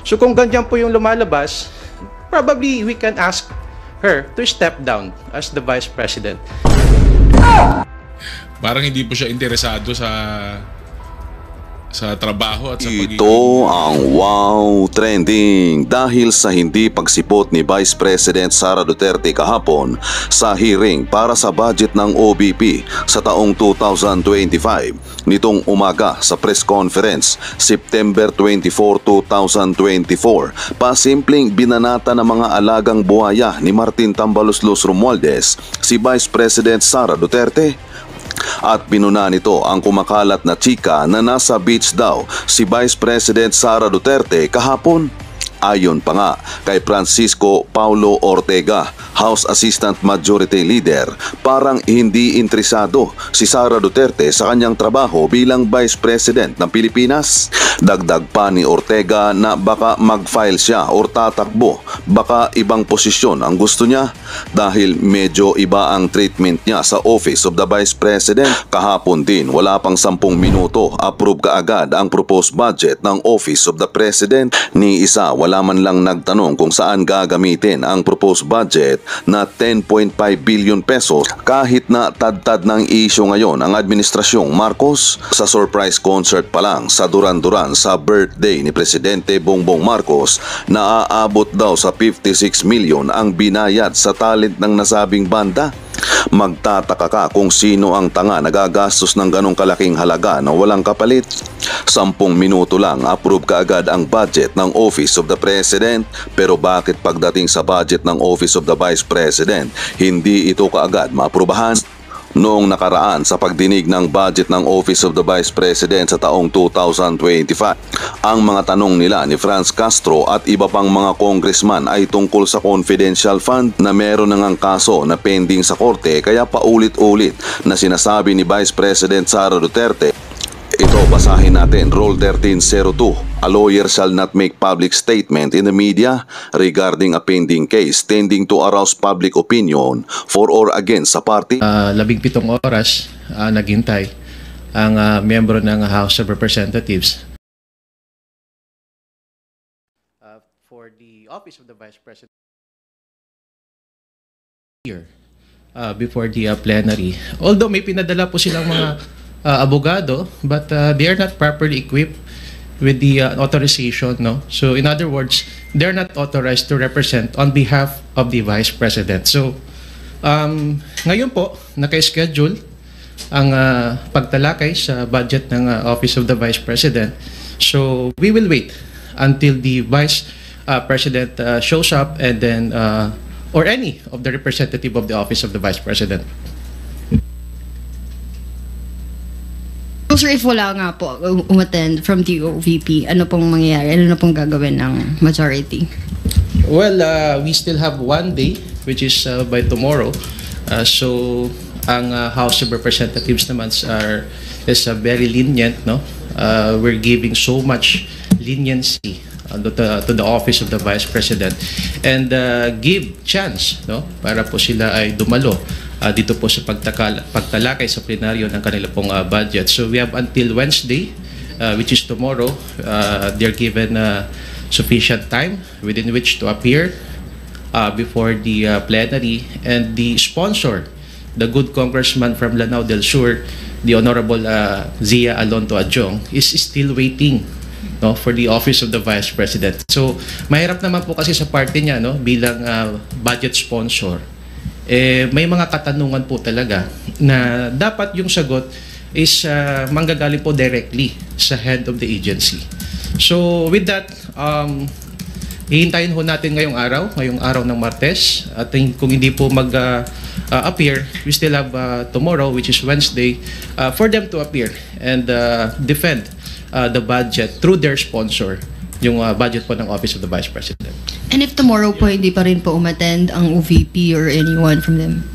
So kung ganyan po yung lumalabas, probably we can ask her to step down as the Vice President. Parang hindi po siya interesado sa trabaho at sa pagiging... Ito ang wow trending dahil sa hindi pagsipot ni Vice President Sara Duterte kahapon sa hearing para sa budget ng OVP sa taong 2025 nitong umaga sa press conference September 24, 2024. Pasimpleng binanata ng mga alagang buhaya ni Martin Tambaloslos Romualdez si Vice President Sara Duterte. At pinuna nito ang kumakalat na chika na nasa beach daw si Vice President Sara Duterte kahapon. Ayon pa nga kay Francisco Paulo Ortega, House Assistant Majority Leader, parang hindi interesado si Sara Duterte sa kanyang trabaho bilang Vice President ng Pilipinas. Dagdag pa ni Ortega na baka mag-file siya o tatakbo, baka ibang posisyon ang gusto niya dahil medyo iba ang treatment niya sa Office of the Vice President. Kahapon din, wala pang 10 minuto, approve kaagad ang proposed budget ng Office of the President. Ni isa, wala man lang nagtanong kung saan gagamitin ang proposed budget na 10.5 billion pesos kahit na tad-tad ng isyu ngayon ang administrasyong Marcos. Sa surprise concert pa lang sa Duran-Duran sa birthday ni Presidente Bongbong Marcos, naaabot daw sa 56 million ang binayad sa talent ng nasabing banda. Magtataka ka kung sino ang tanga nagagastos ng ganong kalaking halaga na walang kapalit. 10 minuto lang approve kaagad ang budget ng Office of the President, pero bakit pagdating sa budget ng Office of the Vice President, hindi ito kaagad maaprubahan? Noong nakaraan sa pagdinig ng budget ng Office of the Vice President sa taong 2025, ang mga tanong nila ni Franz Castro at iba pang mga congressman ay tungkol sa confidential fund na meron na ngang kaso na pending sa korte, kaya paulit-ulit na sinasabi ni Vice President Sara Duterte. Ito, basahin natin, Rule 1302. A lawyer shall not make public statement in the media regarding a pending case tending to arouse public opinion for or against sa party. 17 oras naghintay ang miyembro ng House of Representatives for the Office of the Vice President here before the plenary. Although may pinadala po silang mga abogado, but they are not properly equipped with the authorization, no? So in other words, they're not authorized to represent on behalf of the Vice President. So ngayon po naka-schedule ang pagtalakay sa budget ng Office of the Vice President. So we will wait until the Vice President shows up, and then or any of the representative of the Office of the Vice President. Sir, if wala nga po umattend from the OVP, ano pong mangyayari? Ano na pong gagawin ng majority? Well, we still have 1 day, which is by tomorrow. So, ang House of Representatives naman is very lenient, no? We're giving so much leniency to the Office of the Vice President, and give chance, no, para po sila ay dumalo dito po sa pagtalakay sa plenaryo ng kanila pong budget. So we have until Wednesday, which is tomorrow. They're given sufficient time within which to appear before the plenary, and the sponsor, the good congressman from Lanao del Sur, the Honorable Zia Alonto Adjong, is still waiting, no, for the Office of the Vice President. So mahirap naman po kasi sa party niya, no, bilang budget sponsor. May mga katanungan po talaga na dapat yung sagot is manggagaling po directly sa head of the agency. So with that, hihintayin ho natin ngayong araw ng Martes, at kung hindi po mag-appear, we still have tomorrow, which is Wednesday, for them to appear and defend the budget through their sponsor, yung budget po ng Office of the Vice President. And if tomorrow po hindi pa rin po umattend ang OVP or anyone from them?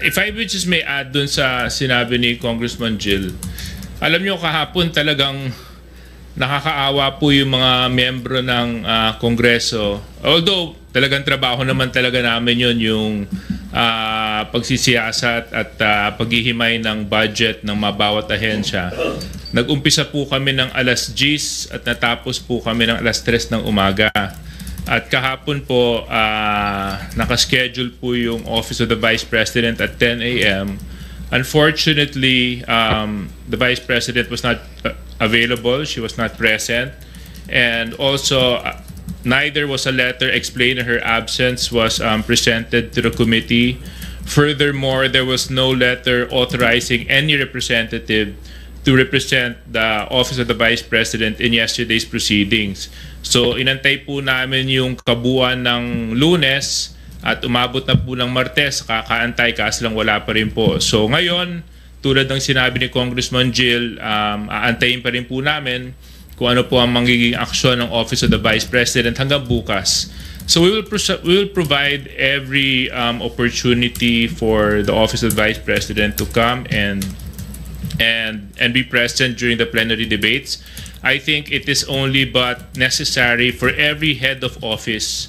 If I would just may add dun sa sinabi ni Congressman Jill, alam nyo kahapon talagang nakakaawa po yung mga miyembro ng Kongreso. Although talagang trabaho naman talaga namin yun, yung pagsisiyasat at paghihimay ng budget ng bawat ahensya. Nag-umpisa po kami ng alas 10 at natapos po kami ng alas 3 ng umaga. At kahapon po, nakaschedule po yung Office of the Vice President at 10 a.m. Unfortunately, the Vice President was not available. She was not present. And also, neither was a letter explaining her absence was presented to the committee. Furthermore, there was no letter authorizing any representative to represent the Office of the Vice President in yesterday's proceedings. So inantay po namin yung kabuuan ng Lunes at umabot na po ng Martes, kakaantay kaso lang wala pa rin po. So ngayon, tulad ng sinabi ni Congressman Jill, aantayin pa rin po namin kung ano po ang magiging aksyon ng Office of the Vice President hanggang bukas. So we will provide every opportunity for the Office of the Vice President to come and be present during the plenary debates. I think it is only but necessary for every head of office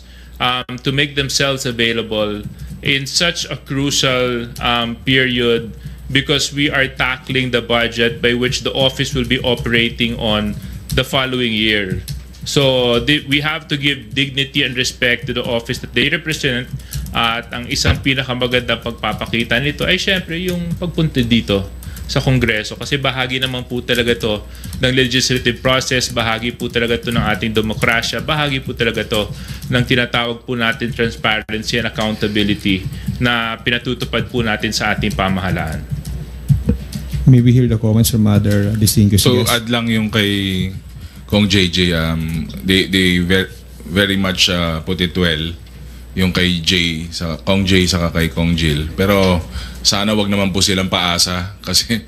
to make themselves available in such a crucial period, because we are tackling the budget by which the office will be operating on the following year. So we have to give dignity and respect to the office that they represent. At ang isang pinakamagandang pagpapakita nito ay syempre yung pagpunta dito sa Kongreso, kasi bahagi naman po talaga to ng legislative process, bahagi po talaga to ng ating demokrasya, bahagi po talaga to ng tinatawag po natin transparency and accountability na pinatutupad po natin sa ating pamahalaan. Maybe hear the comments from other distinguished So guests. add lang yung kay Kong JJ, they very much put it well, yung kay Jay, sa Kong Jay saka kay Kong Jill. Pero sana wag naman po silang paasa kasi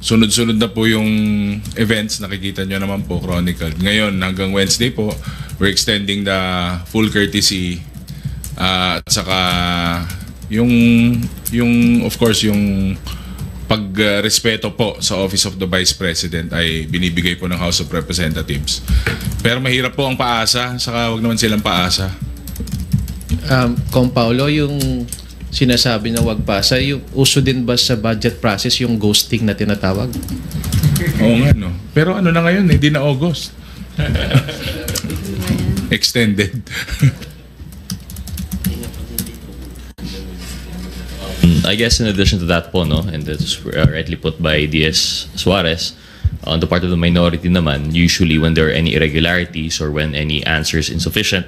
sunod-sunod na po yung events, nakikita nyo naman po, Chronicle. Ngayon hanggang Wednesday po, we're extending the full courtesy at saka yung of course yung pagrespeto po sa Office of the Vice President ay binibigay po ng House of Representatives. Pero mahirap po ang paasa, saka wag naman silang paasa. Kung Paulo, yung sinasabi na wag pasa, yung uso din ba sa budget process yung ghosting na tinatawag? Oo nga, no? Pero ano na ngayon, hindi na August. Extended. I guess in addition to that po, no, and that's rightly put by DS Suarez, on the part of the minority naman, usually when there are any irregularities or when any answer is insufficient,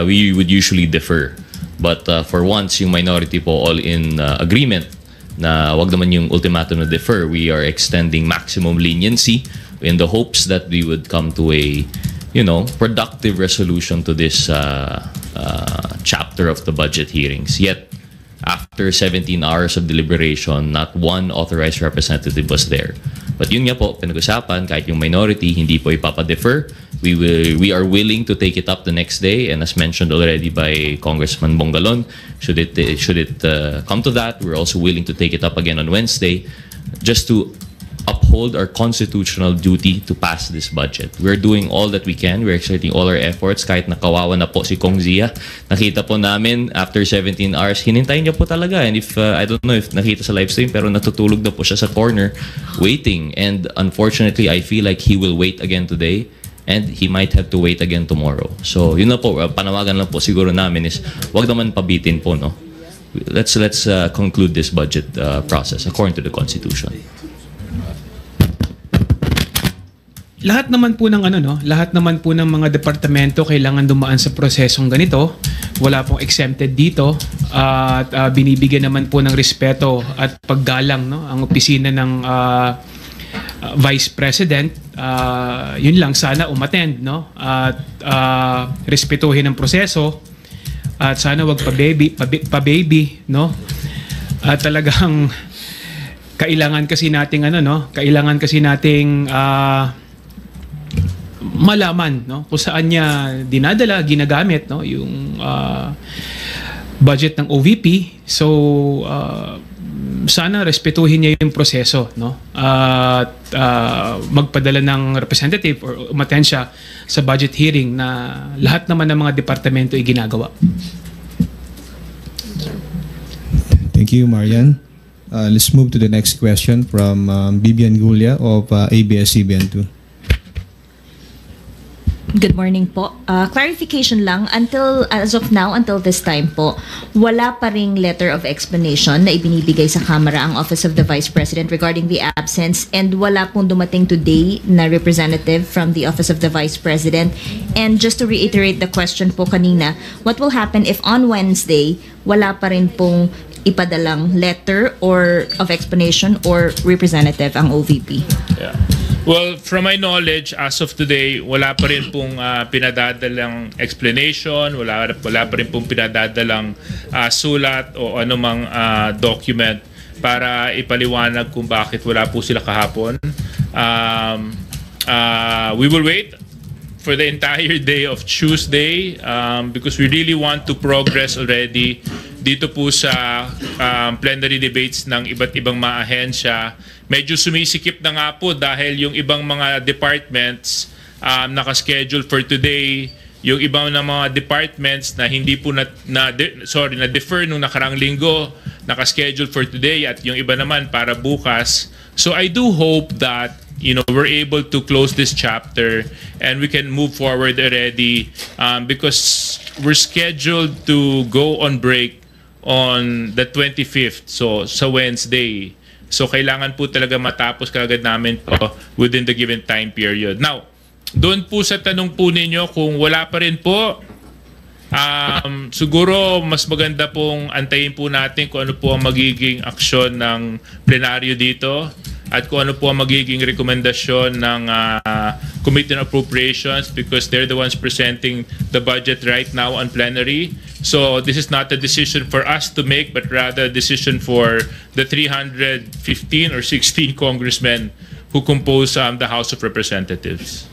we would usually defer. But for once, yung minority po all in agreement na wag naman yung ultimatum na defer, we are extending maximum leniency in the hopes that we would come to a, productive resolution to this chapter of the budget hearings. Yet, after 17 hours of deliberation, not one authorized representative was there. But yun nga po, pinag-usapan, kahit yung minority, hindi po ipapa-defer. We are willing to take it up the next day, and as mentioned already by Congressman Bongalon, should it come to that, we're also willing to take it up again on Wednesday, just to uphold our constitutional duty to pass this budget. We're doing all that we can. We're exerting all our efforts. Kahit nakawawa na po si Kong Zia, nakita po namin after 17 hours, hinintayin niya po talaga. And if, I don't know if nakita sa live stream, pero natutulog na po siya sa corner waiting. And unfortunately, I feel like he will wait again today. And he might have to wait again tomorrow. So yun na po, panawagan lang po siguro namin is wag naman pabitin po, no? Let's conclude this budget process according to the Constitution. Lahat naman po ng lahat naman po ng mga departamento kailangan dumaan sa prosesong ganito. Wala pong exempted dito at binibigyan naman po ng respeto at paggalang, no, ang opisina ng Vice President. Yun lang, sana umattend, no, at respetuhin ang proseso at sana wag pa-baby, no, at talagang kailangan kasi nating malaman, no, kung saan niya dinadala, ginagamit, no, yung budget ng OVP. So sana respetuhin niya yung proseso, no, at magpadala ng representative or umattend siya sa budget hearing na lahat naman ng mga departamento ay ginagawa. Thank you, Marian. Let's move to the next question from Bibian Gulia of ABS-CBN2. Good morning po. Clarification lang, as of now, until this time po, wala pa ring letter of explanation na ibinibigay sa Kamara ang Office of the Vice President regarding the absence, and wala pong dumating today na representative from the Office of the Vice President. And just to reiterate the question po kanina, what will happen if on Wednesday, wala pa rin pong ipadalang letter or of explanation or representative ang OVP? Yeah. Well, from my knowledge, as of today, wala pa rin pong pinadadalang explanation, wala pa rin pong pinadadalang sulat o anumang document para ipaliwanag kung bakit wala po sila kahapon. We will wait for the entire day of Tuesday because we really want to progress already dito po sa plenary debates ng iba't ibang mga ahensya. Medyo sumisikip na nga po dahil yung ibang mga departments nakaschedule for today, yung ibang na mga departments na hindi po na-defer nung nakarang linggo, nakaschedule for today, at yung iba naman para bukas. So I do hope that we're able to close this chapter and we can move forward already because we're scheduled to go on break on the 25th, so sa Wednesday. So kailangan po talaga matapos kagad namin po within the given time period. Now, doon po sa tanong po ninyo, kung wala pa rin po, siguro mas maganda pong antayin po natin kung ano po ang magiging aksyon ng plenaryo dito at kung ano po ang magiging rekomendasyon ng Committee on Appropriations because they're the ones presenting the budget right now on plenary. So this is not a decision for us to make, but rather a decision for the 315 or 16 congressmen who compose the House of Representatives.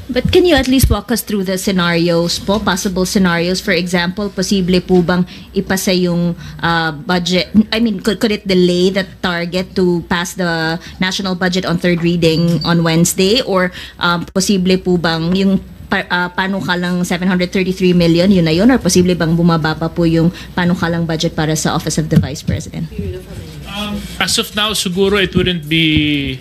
But can you at least walk us through the scenarios po, possible scenarios? For example, posible po bang ipasa yung budget? I mean, could it delay the target to pass the national budget on third reading on Wednesday? Or posible po bang yung panukalang 733 million, yun na yun? Or posible bang bumaba pa po yung panukalang budget para sa Office of the Vice President? As of now, siguro it wouldn't be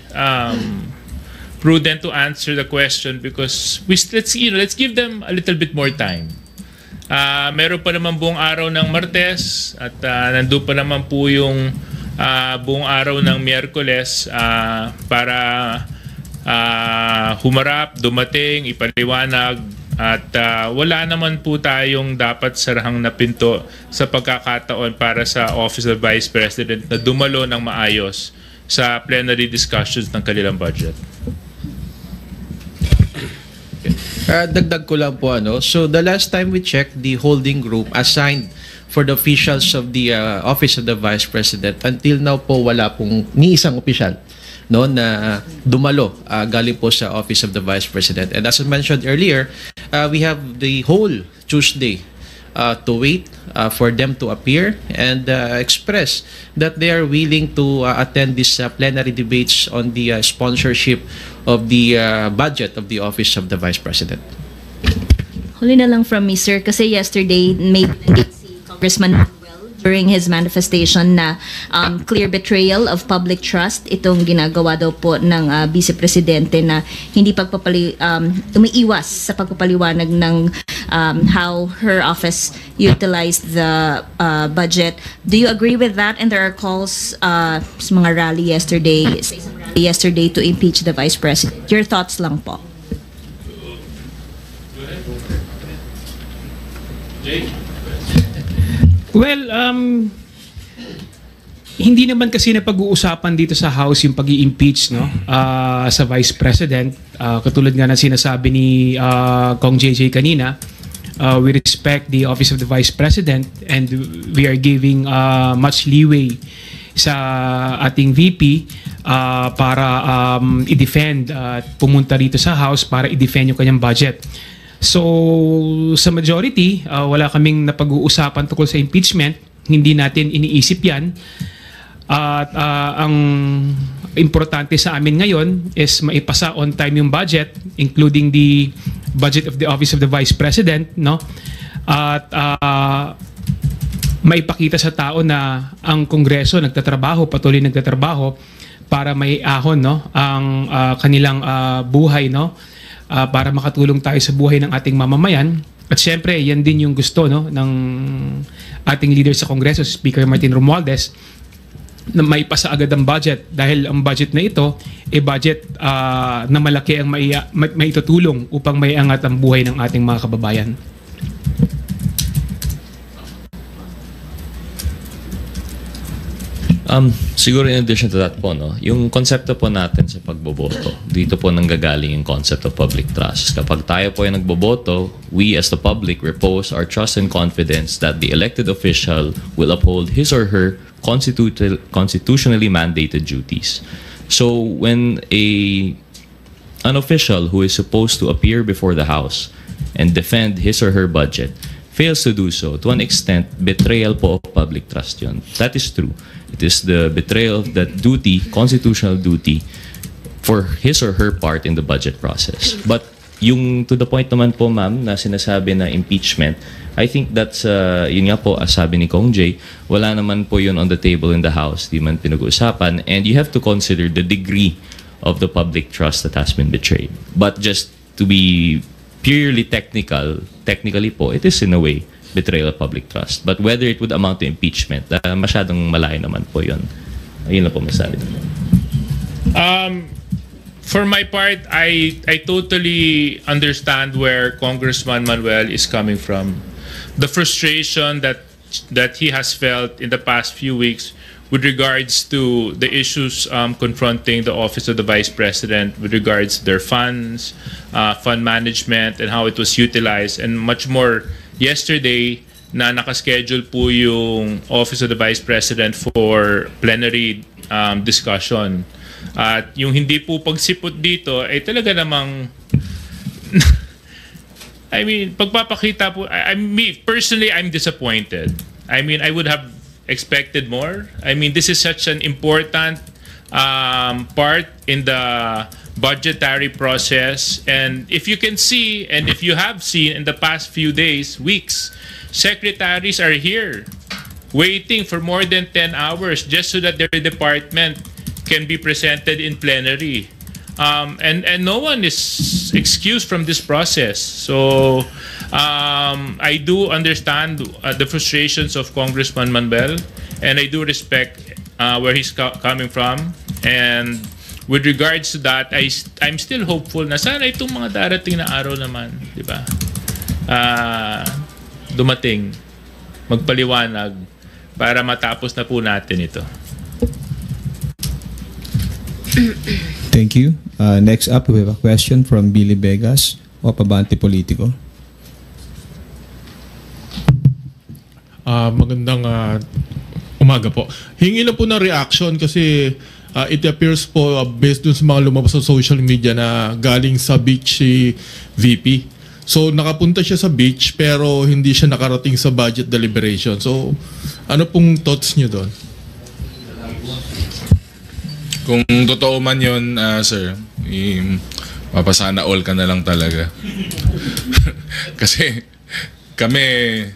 prudent to answer the question because let's give them a little bit more time. Meron pa naman buong araw ng Martes at nandun pa naman po yung buong araw ng Miyerkules para humarap, dumating, ipaliwanag at wala naman po tayong dapat sarahang na pinto sa pagkakataon para sa Office of Vice President na dumalo ng maayos sa plenary discussions ng kanilang budget. Dagdag ko lang po so the last time we checked, the holding group assigned for the officials of the Office of the Vice President, until now po wala pong ni isang opisyal na dumalo galing po sa Office of the Vice President. And as I mentioned earlier, we have the whole Tuesday to wait for them to appear and express that they are willing to attend these plenary debates on the sponsorship of the budget of the Office of the Vice President. Huli na lang from me, sir, kasi yesterday may si Congressman Manuel during his manifestation na clear betrayal of public trust itong ginagawa daw po ng Vice Presidente na hindi umiiwas sa pagpapaliwanag ng how her office utilized the budget. Do you agree with that? And there are calls sa mga rally yesterday to impeach the Vice President. Your thoughts lang po. Well, hindi naman kasi na pag-uusapan dito sa House yung pag-i-impeach sa Vice President. Katulad nga na sinasabi ni Kong JJ kanina, we respect the Office of the Vice President and we are giving much leeway sa ating VP para i-defend at pumunta dito sa House para i-defend yung kanyang budget. So, sa majority, wala kaming napag-uusapan tungkol sa impeachment. Hindi natin iniisip yan. At ang importante sa amin ngayon is maipasa on time yung budget, including the budget of the Office of the Vice President. At maipakita sa tao na ang Kongreso patuloy nagtatrabaho para may ahon, no, ang kanilang buhay, no, para makatulong tayo sa buhay ng ating mamamayan. At syempre, yan din yung gusto, no, ng ating leader sa Kongreso, Speaker Martin Romualdez, na maipasa agad ang budget dahil ang budget na ito budget na malaki ang maitutulong upang maiangat ang buhay ng ating mga kababayan. Siguro in addition to that po, no, yung konsepto po natin sa pagboboto, dito po nanggagaling yung concept of public trust. Kapag tayo po ay nagboboto, we as the public repose our trust and confidence that the elected official will uphold his or her constitutionally mandated duties. So when an official who is supposed to appear before the House and defend his or her budget fails to do so, to an extent, betrayal po of public trust yun. That is true. It is the betrayal of that duty, constitutional duty, for his or her part in the budget process. But yung to the point naman po, ma'am, na sinasabi na impeachment, I think that's, yun nga po, as sabi ni Kong Jay, wala naman po yun on the table in the House, di man pinag-uusapan, and you have to consider the degree of the public trust that has been betrayed. But just to be purely technically po, it is in a way betrayal of public trust. But whether it would amount to impeachment, masyadong malayo naman po yun. Ayun lang po masabi. For my part, I totally understand where Congressman Manuel is coming from. The frustration that he has felt in the past few weeks with regards to the issues confronting the Office of the Vice President with regards to their funds, fund management, and how it was utilized, and much more yesterday na nakaschedule po yung Office of the Vice President for plenary discussion. At yung hindi po pagsipot dito ay talaga namang I mean, pagpapakita po, personally, I'm disappointed. I mean, I would have expected more. I mean, this is such an important part in the budgetary process. And if you can see, and if you have seen in the past few days, weeks, secretaries are here waiting for more than 10 hours just so that their department can be presented in plenary. And no one is excused from this process. So I do understand the frustrations of Congressman Manuel, and I do respect where he's coming from. And with regards to that, I'm still hopeful na sana itong mga darating na araw naman, di ba? Dumating, magpaliwanag para matapos na po natin ito. Thank you. Next up, we have a question from Billy Vegas of Abante Politico. Magandang umaga po. Hingi na po ng reaction kasi it appears po based dun sa mga lumabas sa social media na galing sa beach si VP. So nakapunta siya sa beach pero hindi siya nakarating sa budget deliberation. So ano pong thoughts niyo doon? Kung totoo man yun, sir, mapasana all ka na lang talaga. Kasi kami,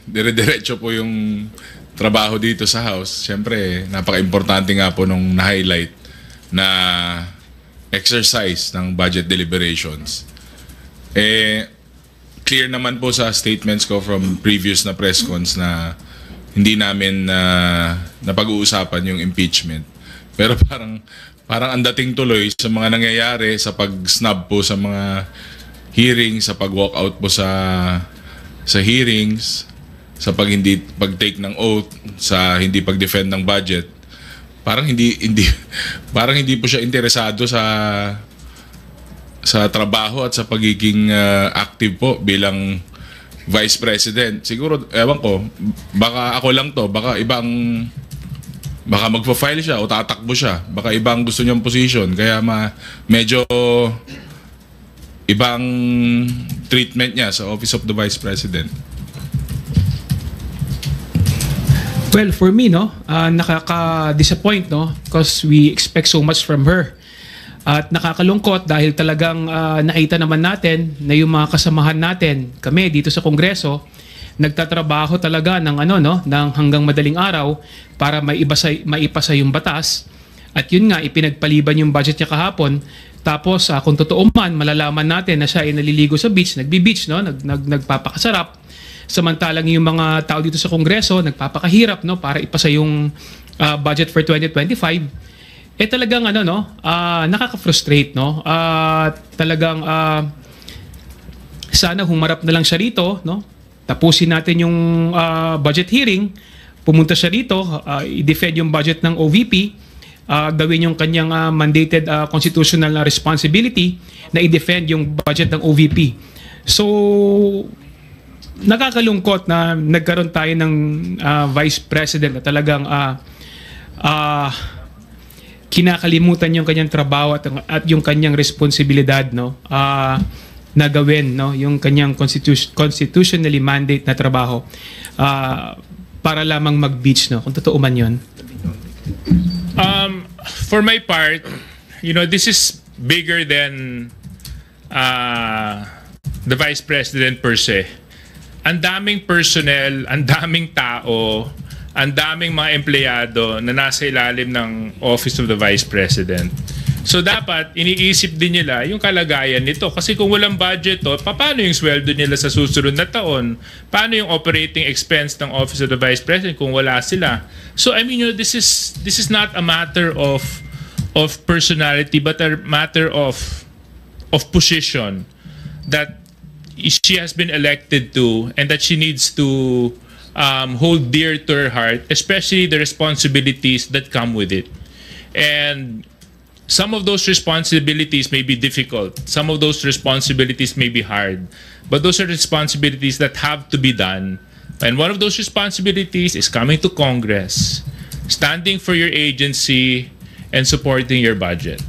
dire-diretso po yung trabaho dito sa House. Siyempre, napaka-importante nga po nung na-highlight na exercise ng budget deliberations. Clear naman po sa statements ko from previous na press cons na hindi namin napag-uusapan yung impeachment. Pero parang ang dating tuloy sa mga nangyayari sa pag-snub po sa mga hearings, sa pag-walk out po sa hearings, sa pag-take ng oath, sa hindi pag-defend ng budget. Parang hindi po siya interesado sa trabaho at sa pagiging active po bilang Vice President. Siguro, ewan ko, baka ako lang to, baka magpa-file siya o tatakbo siya. Baka ibang gusto niyang position. Kaya medyo ibang treatment niya sa Office of the Vice President. Well, for me, no, nakaka-disappoint, no, because we expect so much from her. At nakakalungkot dahil talagang nakita naman natin na yung mga kasamahan natin, kami dito sa Kongreso, nagtatrabaho talaga ng ng hanggang madaling araw para maipasa yung batas. At yun nga, ipinagpaliban yung budget niya kahapon. Tapos kung totoo man, malalaman natin na siya ay naliligo sa beach, nagbi-beach, nagpapakasarap. Samantalang yung mga tao dito sa Kongreso nagpapakahirap para ipasa yung budget for 2025. Talagang nakaka-frustrate, talagang sana humarap na lang siya rito, tapusin natin yung budget hearing, pumunta siya rito, i-defend yung budget ng OVP, gawin yung kanyang mandated constitutional responsibility na i-defend yung budget ng OVP. So, nakakalungkot na nagkaroon tayo ng Vice President na talagang kinakalimutan yung kanyang trabaho at yung kanyang responsibilidad na gawin yung kanyang constitutionally mandate na trabaho para lamang mag-beach, kung totoo man yun. For my part, this is bigger than the Vice President per se. Ang daming personnel, ang daming tao, ang daming mga empleyado na nasa ilalim ng Office of the Vice President. So dapat iniisip din nila yung kalagayan nito, kasi kung walang budget paano yung sweldo nila sa susunod na taon? Paano yung operating expense ng Office of the Vice President kung wala sila? So I mean, this is not a matter of personality, but a matter of position that she has been elected to, and that she needs to hold dear to her heart, especially the responsibilities that come with it. And some of those responsibilities may be difficult. Some of those responsibilities may be hard. But those are responsibilities that have to be done. And one of those responsibilities is coming to Congress, standing for your agency, and supporting your budget.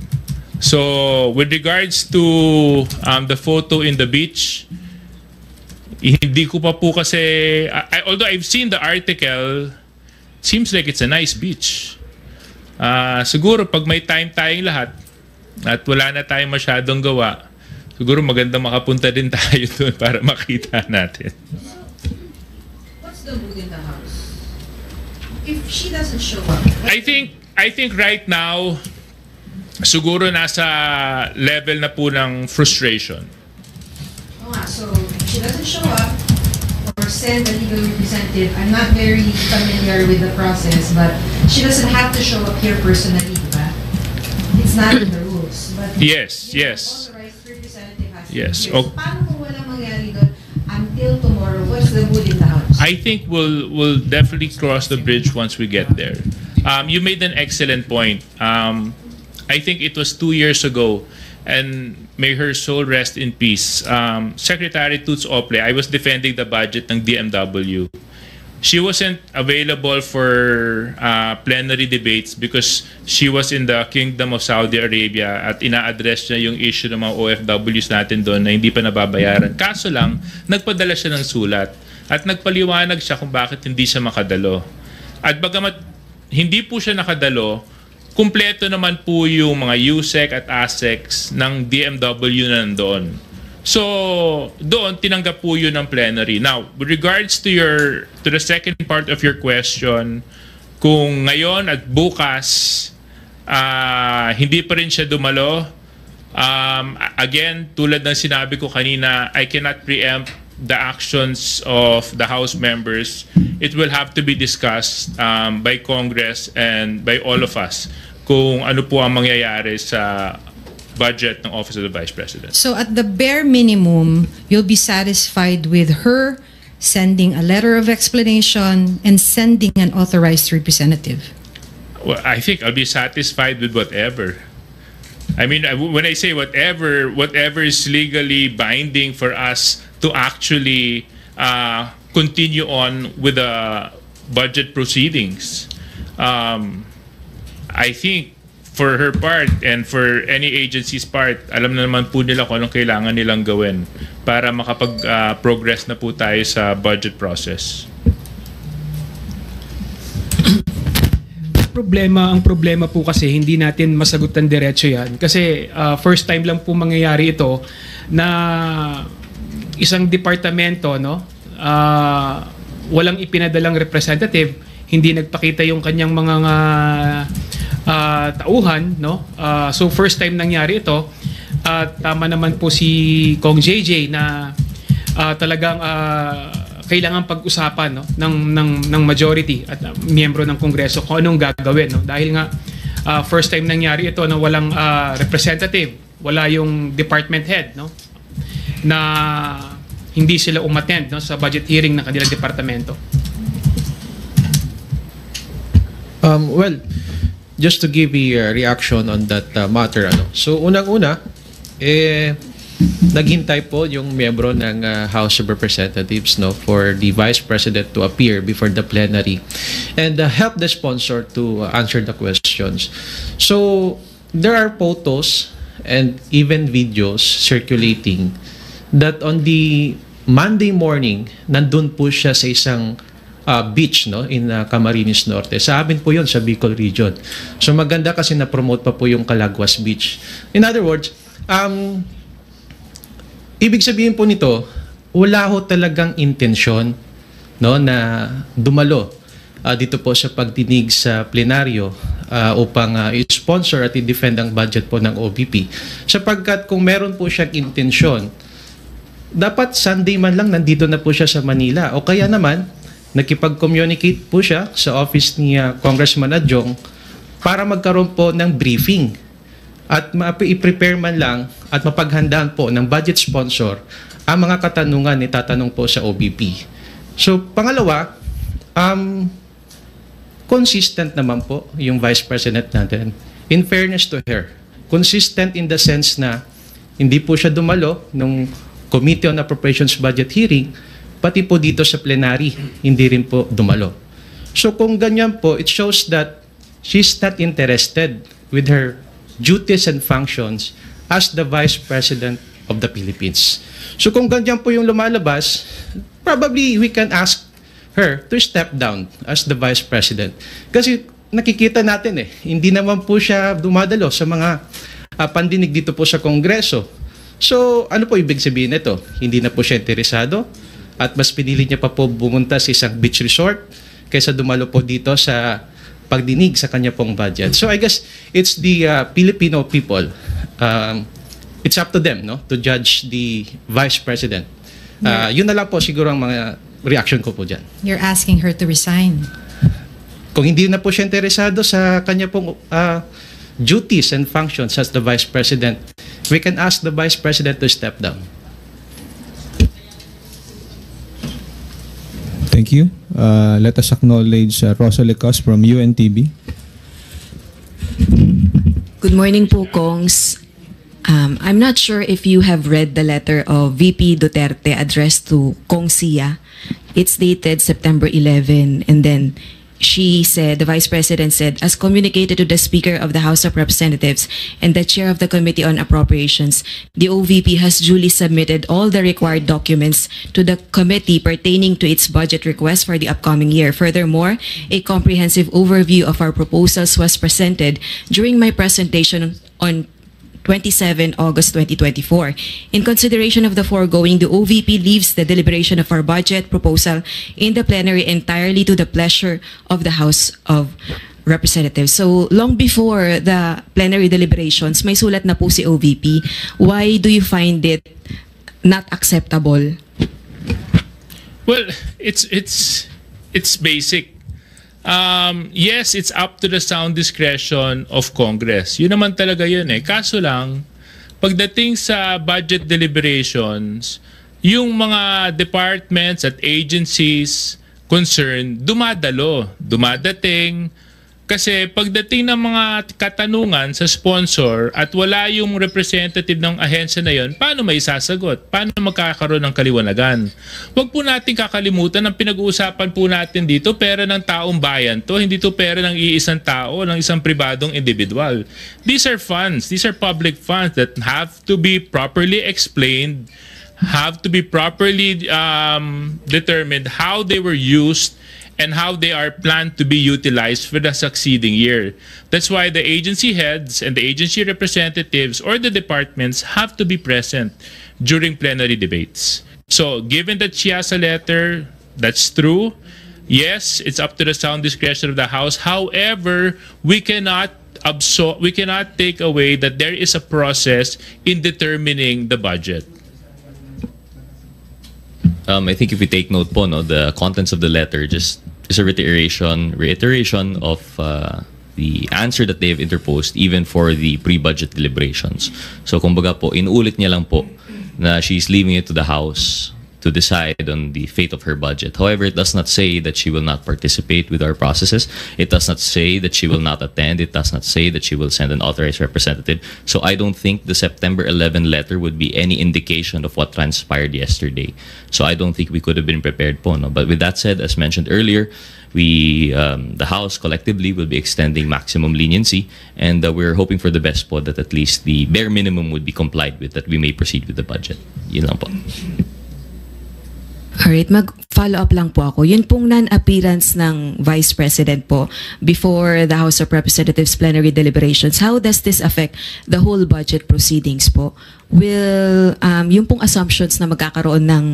So with regards to the photo in the beach, hindi ko pa po kasi, although I've seen the article, seems like it's a nice beach. Siguro pag may time tayong lahat at wala na tayong masyadong gawa, siguro maganda makapunta din tayo doon para makita natin. What's the mood in the house? If she doesn't show up? I think right now, siguro nasa level na po ng frustration. So if she doesn't show up or send a legal representative, I'm not very familiar with the process, but she doesn't have to show up here personally, diba? It's not in the rules. But Yes. authorized representative has to Yes. be here. So paano kung walang mangyari doon until tomorrow? What's the mood in the house? I think we'll definitely cross the bridge once we get there. You made an excellent point. I think it was 2 years ago, and may her soul rest in peace. Secretary Toots Ople, I was defending the budget ng DMW. She wasn't available for plenary debates because she was in the Kingdom of Saudi Arabia at ina-address niya yung issue ng mga OFWs natin doon na hindi pa nababayaran. Kaso lang, nagpadala siya ng sulat at nagpaliwanag siya kung bakit hindi siya makadalo. At bagamat hindi po siya nakadalo, kumpleto naman po yung mga USEC at ASECs ng DMW na nandoon. So, doon tinanggap po yun ng plenary. Now, with regards to the second part of your question, kung ngayon at bukas hindi pa rin siya dumalo, again, tulad ng sinabi ko kanina, I cannot preempt the actions of the House members. It will have to be discussed by Congress and by all of us kung ano po ang mangyayari sa budget ng Office of the Vice President. So at the bare minimum, you'll be satisfied with her sending a letter of explanation and sending an authorized representative? Well, I think I'll be satisfied with whatever. I mean, when I say whatever is legally binding for us to actually continue on with the budget proceedings. I think for her part and for any agency's part, alam na naman po nila kung anong kailangan nilang gawin para makapag-progress na po tayo sa budget process. Ang problema po kasi hindi natin masagutan diretso yan. Kasi first time lang po mangyayari ito na isang departamento walang ipinadalang representative, hindi nagpakita yung kanyang mga tauhan, no? So first time nangyari ito. At tama naman po si Kong JJ na talagang kailangan pag-usapan, no, ng majority at miyembro ng Kongreso kung anong gagawin, no? Dahil nga first time nangyari ito na walang representative, wala yung department head, no, na hindi sila umattend, no, sa budget hearing ng kanilang departamento. Well, just to give a reaction on that matter, so unang-una, naghintay po yung miyembro ng House of Representatives, no, for the Vice President to appear before the plenary and help the sponsor to answer the questions. So there are photos and even videos circulating that on the Monday morning, nandun po siya sa isang beach, no, in Camarines Norte. Sa amin po yun, sa Bicol region. So maganda kasi na-promote pa po yung Calaguas Beach. In other words, ibig sabihin po nito, wala ho talagang intensyon, no, na dumalo dito po sa pagdinig sa plenaryo upang i-sponsor at i-defend ang budget po ng OVP. Sapagkat kung meron po siyang intensyon, dapat Sunday man lang nandito na po siya sa Manila. O kaya naman, nakipag-communicate po siya sa office ni Congressman Adjong para magkaroon po ng briefing at i-prepare man lang at mapaghandaan po ng budget sponsor ang mga katanungan ni tatanong po sa OBP. So, pangalawa, consistent naman po yung Vice President natin. In fairness to her, consistent in the sense na hindi po siya dumalo nung Committee on Appropriations Budget Hearing, pati po dito sa plenary, hindi rin po dumalo. So kung ganyan po, it shows that she's not interested with her duties and functions as the Vice President of the Philippines. So kung ganyan po yung lumalabas, probably we can ask her to step down as the Vice President. Kasi nakikita natin hindi naman po siya dumadalo sa mga pandinig dito po sa Kongreso. So ano po ibig sabihin nito? Hindi na po siya interesado at mas pinili niya pa po bumunta sa isang beach resort kaysa dumalo po dito sa pagdinig sa kanya pong budget. So I guess it's the Filipino people. It's up to them, no, to judge the Vice President. Yun na lang po siguro ang mga reaction ko po dyan. You're asking her to resign. Kung hindi na po siya interesado sa kanya pong duties and functions as the Vice President, we can ask the Vice President to step down. Thank you. Let us acknowledge Rosa Lecos from UNTV. Good morning po, Kongs. I'm not sure if you have read the letter of VP Duterte addressed to Kong Sia. It's dated September 11, and then she said, the Vice President said, as communicated to the Speaker of the House of Representatives and the Chair of the Committee on Appropriations, the OVP has duly submitted all the required documents to the committee pertaining to its budget request for the upcoming year. Furthermore, a comprehensive overview of our proposals was presented during my presentation on 27 August 2024. In consideration of the foregoing, the OVP leaves the deliberation of our budget proposal in the plenary entirely to the pleasure of the House of Representatives. So, long before the plenary deliberations, may sulat na po si OVP. Why do you find it not acceptable? Well, it's basic. Yes, it's up to the sound discretion of Congress. Yun naman talaga yun Kaso lang, pagdating sa budget deliberations, yung mga departments at agencies concerned, dumadating. Kasi pagdating ng mga katanungan sa sponsor at wala yung representative ng ahensya na yon, paano may sasagot? Paano magkakaroon ng kaliwanagan? Huwag po natin kakalimutan ang pinag-uusapan po natin dito, pera ng taong bayan to, hindi to pera ng iisang tao, ng isang pribadong individual. These are funds, these are public funds that have to be properly explained, have to be properly determined how they were used and how they are planned to be utilized for the succeeding year. That's why the agency heads and the agency representatives or the departments have to be present during plenary debates. So, given that she has a letter, that's true. Yes, it's up to the sound discretion of the House. However, we cannot take away that there is a process in determining the budget. I think if we take note po, no, the contents of the letter just is a reiteration of the answer that they have interposed even for the pre-budget deliberations. So kumbaga po, inuulit niya lang po na she's leaving it to the House to decide on the fate of her budget. However, it does not say that she will not participate with our processes. It does not say that she will not attend. It does not say that she will send an authorized representative. So I don't think the September 11 letter would be any indication of what transpired yesterday. So I don't think we could have been prepared po. No? But with that said, as mentioned earlier, we, the House collectively will be extending maximum leniency, and we're hoping for the best po, that at least the bare minimum would be complied with, that we may proceed with the budget. Yun lang po. Alright, mag-follow up lang po ako. Yun pong non-appearance ng Vice President po before the House of Representatives plenary deliberations, how does this affect the whole budget proceedings po? Will, yung pong assumptions na magkakaroon ng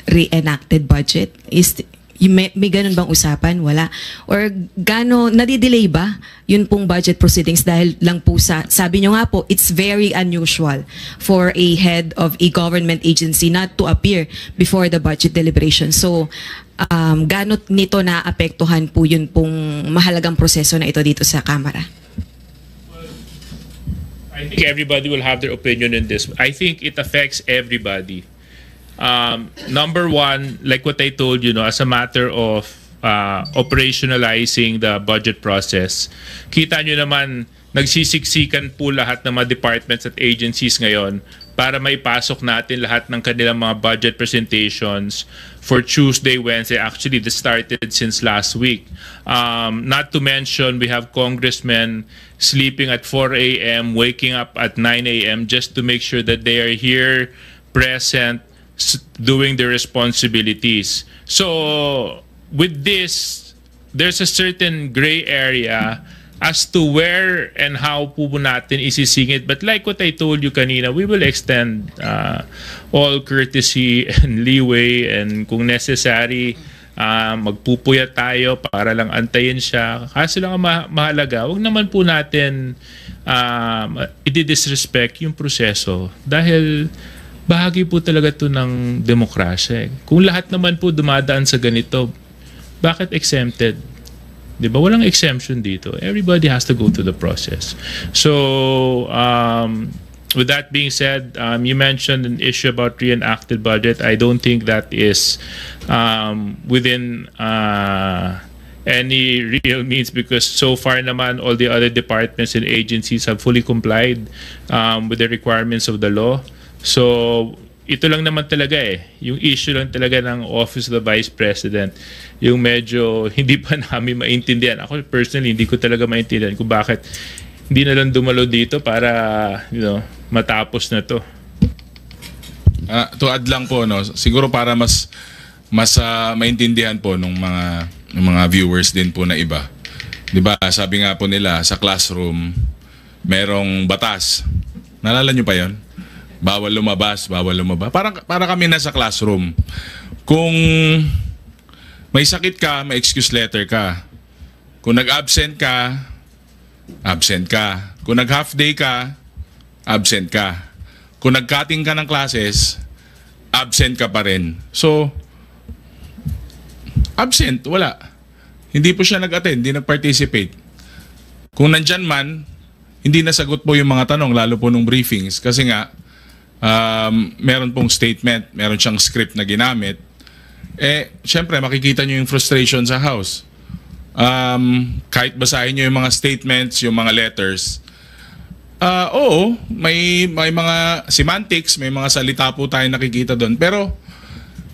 re-enacted budget, may ganun bang usapan? Wala? Or nadidelay ba yun pong budget proceedings dahil lang po sabi nyo nga po, it's very unusual for a head of a government agency not to appear before the budget deliberation. So, gaano nito naapektuhan po yun pong mahalagang proseso na ito dito sa Kamara? I think everybody will have their opinion in this. I think it affects everybody. Number one, like what I told you, as a matter of operationalizing the budget process, kita nyo naman, nagsisiksikan po lahat ng mga departments at agencies ngayon para maipasok natin lahat ng kanilang mga budget presentations for Tuesday, Wednesday. Actually, this started since last week. Not to mention, we have congressmen sleeping at 4 a.m., waking up at 9 a.m. just to make sure that they are here, present, doing their responsibilities. So with this, there's a certain gray area as to where and how po natin isisingit. But like what I told you kanina, we will extend all courtesy and leeway, and kung necessary, magpupuyat tayo para lang antayin siya. Kasi lang ang mahalaga, wag naman po natin i-disrespect yung proseso, dahil bahagi po talaga ito ng demokrasya. Kung lahat naman po dumadaan sa ganito, bakit exempted? Di ba? Walang exemption dito. Everybody has to go through the process. So, with that being said, you mentioned an issue about reenacted budget. I don't think that is within any real means, because so far naman all the other departments and agencies have fully complied with the requirements of the law. So, ito lang naman talaga yung issue lang talaga ng Office of the Vice President, yung medyo hindi pa namin maintindihan. Ako personally, hindi ko talaga maintindihan kung bakit hindi na lang dumalo dito para, matapos na to. To add lang po, siguro para mas maintindihan po ng mga viewers din po na iba. 'Di ba? Sabi nga po nila sa classroom, merong batas. Naalala niyo pa 'yon? Bawal lumabas. Para kami nasa classroom. Kung may sakit ka, may excuse letter ka. Kung nag-absent ka, absent ka. Kung nag-half day ka, absent ka. Kung nag-cutting ka ng classes, absent ka pa rin. So, absent, wala. Hindi po siya nag-attend, hindi nag-participate. Kung nandyan man, hindi nasagot po yung mga tanong, lalo po nung briefings. Kasi nga, meron pong statement, meron siyang script na ginamit. Syempre, makikita nyo yung frustration sa House. Kahit basahin nyo yung mga statements, yung mga letters, oo, may mga semantics, may mga salita po tayo nakikita doon. Pero,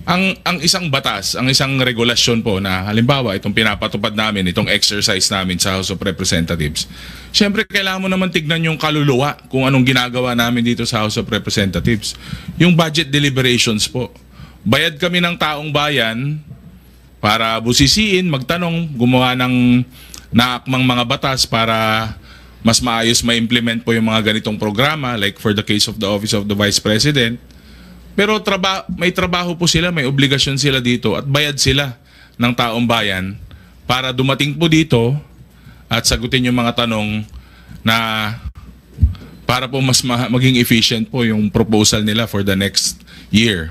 ang isang batas, ang isang regulasyon po na halimbawa itong pinapatupad namin, itong exercise namin sa House of Representatives, syempre kailangan mo naman tignan yung kaluluwa kung anong ginagawa namin dito sa House of Representatives. Yung budget deliberations po. Bayad kami ng taong bayan para busisiin, magtanong, gumawa ng naakmang mga batas para mas maayos ma-implement po yung mga ganitong programa, like for the case of the Office of the Vice President. Pero may trabaho po sila, may obligasyon sila dito at bayad sila ng taong bayan para dumating po dito at sagutin yung mga tanong na para po mas maging efficient po yung proposal nila for the next year.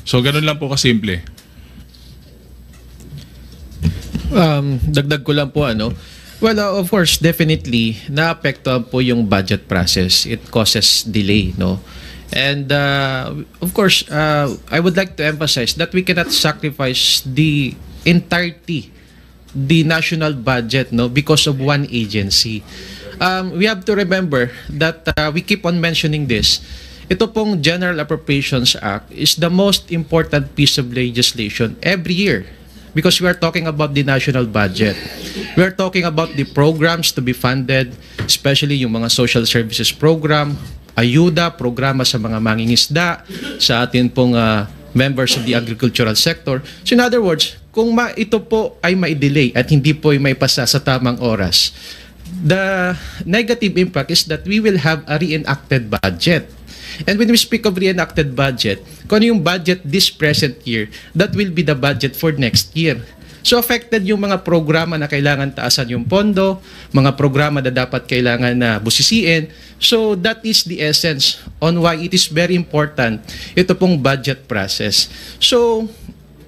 So ganun lang po kasimple. Dagdag ko lang po well, of course, definitely naapektuhan po yung budget process. It causes delay, no? And of course, I would like to emphasize that we cannot sacrifice the entirety, the national budget, no, because of one agency. We have to remember that we keep on mentioning this. Ito pong General Appropriations Act is the most important piece of legislation every year because we are talking about the national budget. We are talking about the programs to be funded, especially yung mga social services program, ayuda, programa sa mga mangingisda, sa atin pong members of the agricultural sector. So in other words, kung ito po ay mai-delay at hindi po ay maipasa sa tamang oras, the negative impact is that we will have a reenacted budget. And when we speak of reenacted budget, kung ano yung budget this present year, that will be the budget for next year. So affected yung mga programa na kailangan taasan yung pondo, mga programa na dapat kailangan na busisiin. So that is the essence on why it is very important ito pong budget process. So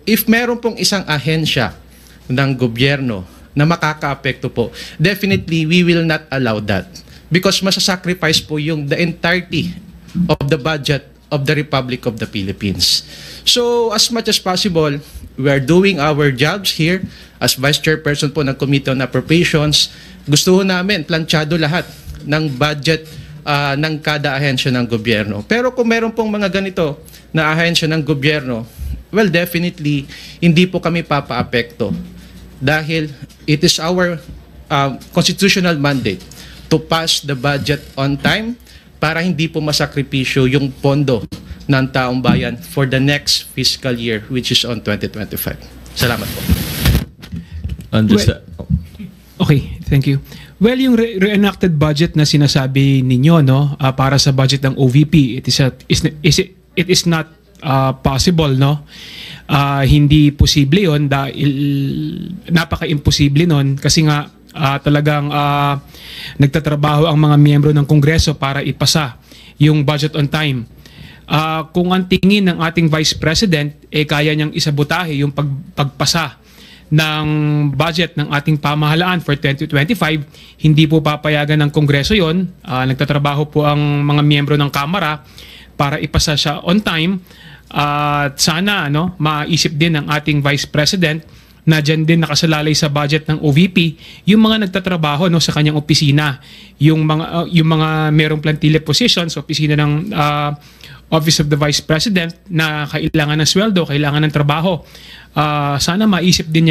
if meron pong isang ahensya ng gobyerno na makakaapekto po, definitely we will not allow that because masasacrifice po yung the entirety of the budget of the Republic of the Philippines. So as much as possible, we are doing our jobs here as Vice Chairperson po ng Committee on Appropriations. Gusto namin planchado lahat ng budget ng kada ahensya ng gobyerno. Pero kung meron pong mga ganito na ahensya ng gobyerno, well, definitely hindi po kami papaapekto dahil it is our constitutional mandate to pass the budget on time para hindi po masakripisyo yung pondo ng taong bayan for the next fiscal year which is on 2025. Salamat po. Okay, thank you. Well, yung reenacted budget na sinasabi ninyo, no, para sa budget ng OVP, it is not possible, no? Hindi posible yon dahil napaka-imposible nun kasi nga talagang nagtatrabaho ang mga miyembro ng Kongreso para ipasa yung budget on time. Kung ang tingin ng ating Vice President, kaya niyang isabotahe yung pagpasa ng budget ng ating pamahalaan for 2025, hindi po papayagan ng Kongreso yon. Nagtatrabaho po ang mga miyembro ng Kamara para ipasa siya on time. At sana maisip din ng ating Vice President na dyan din nakasalalay sa budget ng OVP yung mga nagtatrabaho sa kanyang opisina, yung mga merong plantilla positions, opisina ng Office of the Vice President na kailangan ng sweldo, kailangan ng trabaho. Sana maisip din niya